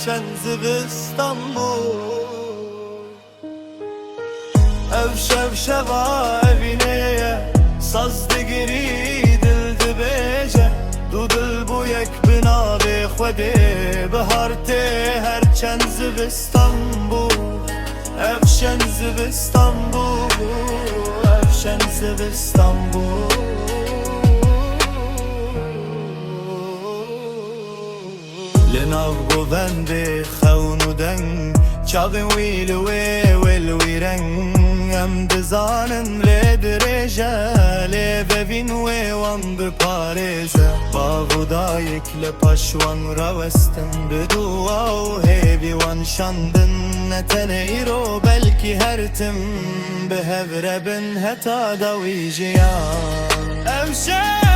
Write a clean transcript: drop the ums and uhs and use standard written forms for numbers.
evşen zivİstanbul. Evşevşeva evine saz digiri dildi beje dudul bu yek bina ve khwede biharte herçen zivİstanbul. Evşen zivİstanbul, evşen zivİstanbul. لناف قوذندي خونو دن چاغن ویل ویرن ام دزانن لدرجه لبین وان بپارزه باغدایک لپاشوان روستن بدوا و هیبی وان شاندن نتنیرو بلکی هرتم به هبربن هتا دوی جیان امشه